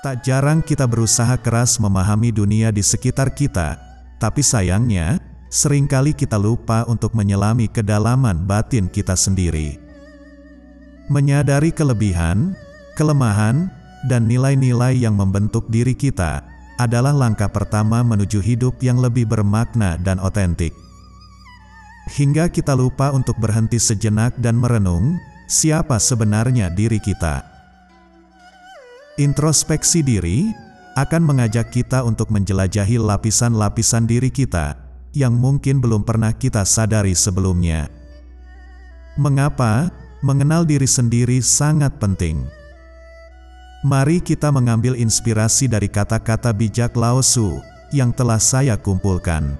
Tak jarang kita berusaha keras memahami dunia di sekitar kita, tapi sayangnya, seringkali kita lupa untuk menyelami kedalaman batin kita sendiri. Menyadari kelebihan, kelemahan, dan nilai-nilai yang membentuk diri kita adalah langkah pertama menuju hidup yang lebih bermakna dan otentik. Hingga kita lupa untuk berhenti sejenak dan merenung, siapa sebenarnya diri kita. Introspeksi diri akan mengajak kita untuk menjelajahi lapisan-lapisan diri kita yang mungkin belum pernah kita sadari sebelumnya. Mengapa mengenal diri sendiri sangat penting? Mari kita mengambil inspirasi dari kata-kata bijak Lao Tzu yang telah saya kumpulkan,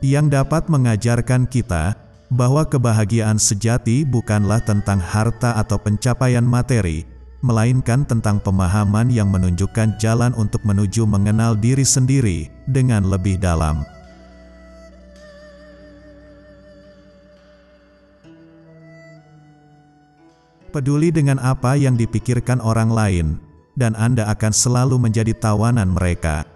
yang dapat mengajarkan kita bahwa kebahagiaan sejati bukanlah tentang harta atau pencapaian materi, melainkan tentang pemahaman yang menunjukkan jalan untuk menuju mengenal diri sendiri dengan lebih dalam. Peduli dengan apa yang dipikirkan orang lain, dan Anda akan selalu menjadi tawanan mereka.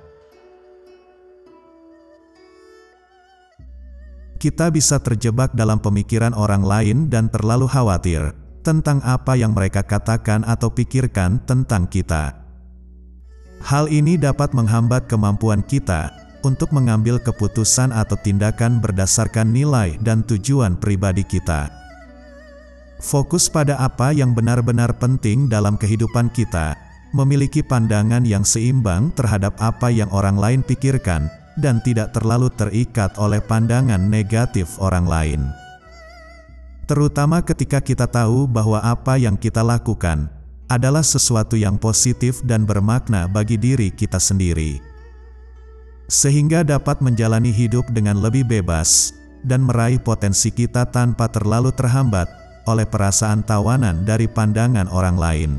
Kita bisa terjebak dalam pemikiran orang lain dan terlalu khawatir tentang apa yang mereka katakan atau pikirkan tentang kita. Hal ini dapat menghambat kemampuan kita untuk mengambil keputusan atau tindakan berdasarkan nilai dan tujuan pribadi kita. Fokus pada apa yang benar-benar penting dalam kehidupan kita, memiliki pandangan yang seimbang terhadap apa yang orang lain pikirkan, dan tidak terlalu terikat oleh pandangan negatif orang lain. Terutama ketika kita tahu bahwa apa yang kita lakukan adalah sesuatu yang positif dan bermakna bagi diri kita sendiri. Sehingga dapat menjalani hidup dengan lebih bebas, dan meraih potensi kita tanpa terlalu terhambat oleh perasaan tawanan dari pandangan orang lain.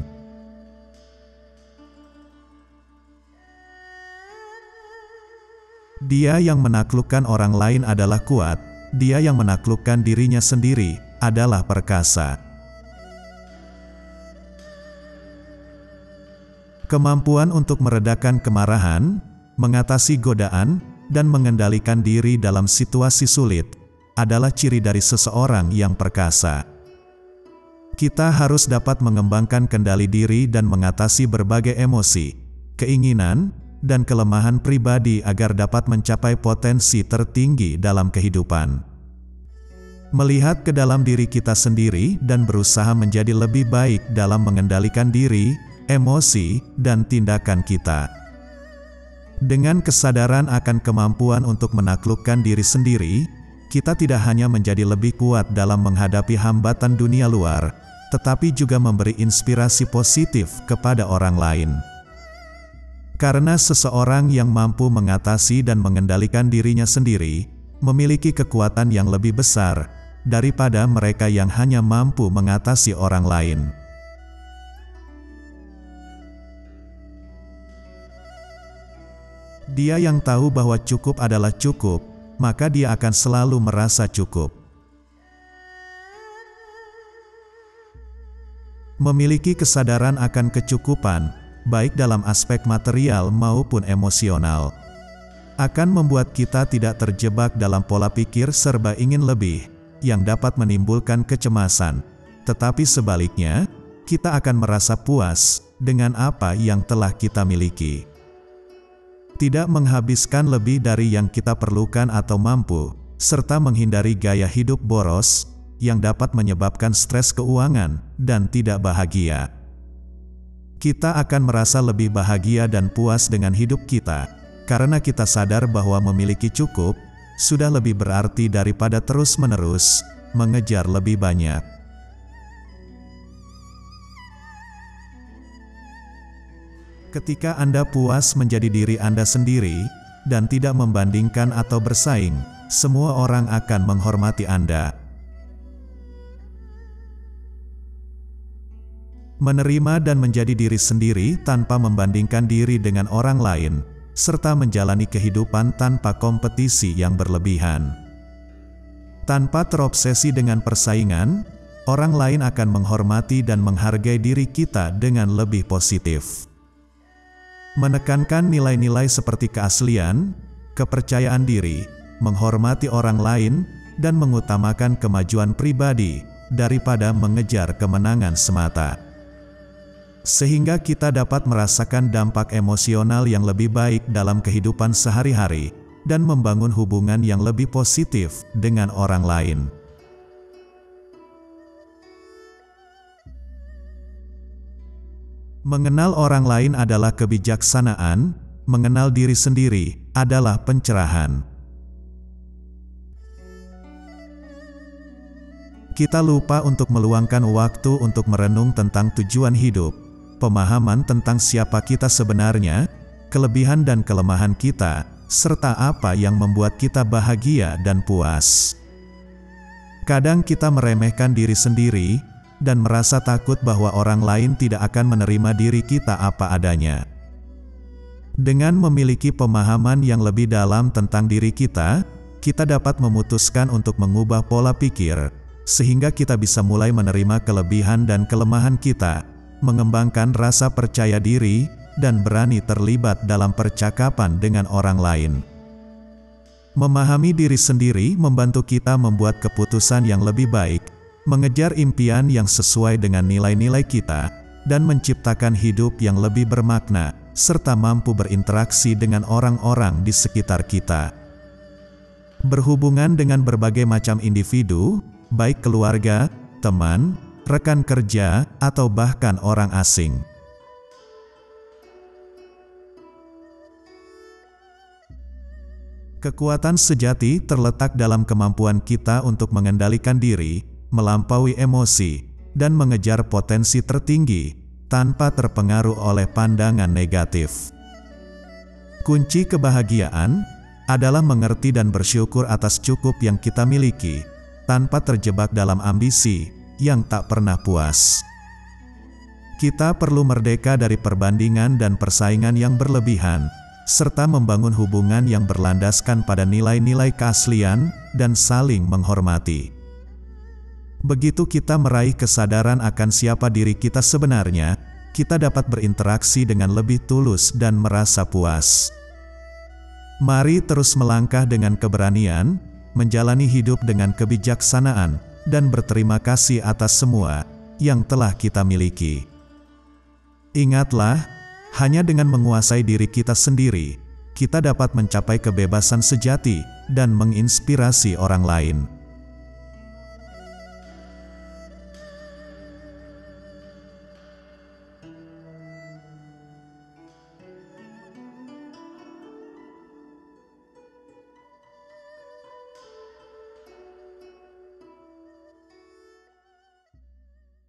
Dia yang menaklukkan orang lain adalah kuat, dia yang menaklukkan dirinya sendiri adalah perkasa. Kemampuan untuk meredakan kemarahan, mengatasi godaan, dan mengendalikan diri dalam situasi sulit adalah ciri dari seseorang yang perkasa. Kita harus dapat mengembangkan kendali diri dan mengatasi berbagai emosi, keinginan, dan kelemahan pribadi agar dapat mencapai potensi tertinggi dalam kehidupan. Melihat ke dalam diri kita sendiri dan berusaha menjadi lebih baik dalam mengendalikan diri, emosi, dan tindakan kita. Dengan kesadaran akan kemampuan untuk menaklukkan diri sendiri, kita tidak hanya menjadi lebih kuat dalam menghadapi hambatan dunia luar, tetapi juga memberi inspirasi positif kepada orang lain. Karena seseorang yang mampu mengatasi dan mengendalikan dirinya sendiri, memiliki kekuatan yang lebih besar daripada mereka yang hanya mampu mengatasi orang lain. Dia yang tahu bahwa cukup adalah cukup, maka dia akan selalu merasa cukup. Memiliki kesadaran akan kecukupan, baik dalam aspek material maupun emosional, akan membuat kita tidak terjebak dalam pola pikir serba ingin lebih, yang dapat menimbulkan kecemasan, tetapi sebaliknya, kita akan merasa puas dengan apa yang telah kita miliki. Tidak menghabiskan lebih dari yang kita perlukan atau mampu, serta menghindari gaya hidup boros, yang dapat menyebabkan stres keuangan dan tidak bahagia. Kita akan merasa lebih bahagia dan puas dengan hidup kita, karena kita sadar bahwa memiliki cukup sudah lebih berarti daripada terus-menerus mengejar lebih banyak. Ketika Anda puas menjadi diri Anda sendiri, dan tidak membandingkan atau bersaing, semua orang akan menghormati Anda. Menerima dan menjadi diri sendiri tanpa membandingkan diri dengan orang lain, serta menjalani kehidupan tanpa kompetisi yang berlebihan. Tanpa terobsesi dengan persaingan, orang lain akan menghormati dan menghargai diri kita dengan lebih positif. Menekankan nilai-nilai seperti keaslian, kepercayaan diri, menghormati orang lain, dan mengutamakan kemajuan pribadi daripada mengejar kemenangan semata. Sehingga kita dapat merasakan dampak emosional yang lebih baik dalam kehidupan sehari-hari dan membangun hubungan yang lebih positif dengan orang lain. Mengenal orang lain adalah kebijaksanaan, mengenal diri sendiri adalah pencerahan. Kita lupa untuk meluangkan waktu untuk merenung tentang tujuan hidup, pemahaman tentang siapa kita sebenarnya, kelebihan dan kelemahan kita, serta apa yang membuat kita bahagia dan puas. Kadang kita meremehkan diri sendiri, dan merasa takut bahwa orang lain tidak akan menerima diri kita apa adanya. Dengan memiliki pemahaman yang lebih dalam tentang diri kita, kita dapat memutuskan untuk mengubah pola pikir, sehingga kita bisa mulai menerima kelebihan dan kelemahan kita, mengembangkan rasa percaya diri, dan berani terlibat dalam percakapan dengan orang lain. Memahami diri sendiri membantu kita membuat keputusan yang lebih baik, mengejar impian yang sesuai dengan nilai-nilai kita, dan menciptakan hidup yang lebih bermakna, serta mampu berinteraksi dengan orang-orang di sekitar kita. Berhubungan dengan berbagai macam individu, baik keluarga, teman, rekan kerja, atau bahkan orang asing. Kekuatan sejati terletak dalam kemampuan kita untuk mengendalikan diri, melampaui emosi, dan mengejar potensi tertinggi, tanpa terpengaruh oleh pandangan negatif. Kunci kebahagiaan adalah mengerti dan bersyukur atas cukup yang kita miliki, tanpa terjebak dalam ambisi yang tak pernah puas. Kita perlu merdeka dari perbandingan dan persaingan yang berlebihan, serta membangun hubungan yang berlandaskan pada nilai-nilai keaslian dan saling menghormati. Begitu kita meraih kesadaran akan siapa diri kita sebenarnya, kita dapat berinteraksi dengan lebih tulus dan merasa puas. Mari terus melangkah dengan keberanian, menjalani hidup dengan kebijaksanaan, dan berterima kasih atas semua yang telah kita miliki. Ingatlah, hanya dengan menguasai diri kita sendiri, kita dapat mencapai kebebasan sejati dan menginspirasi orang lain.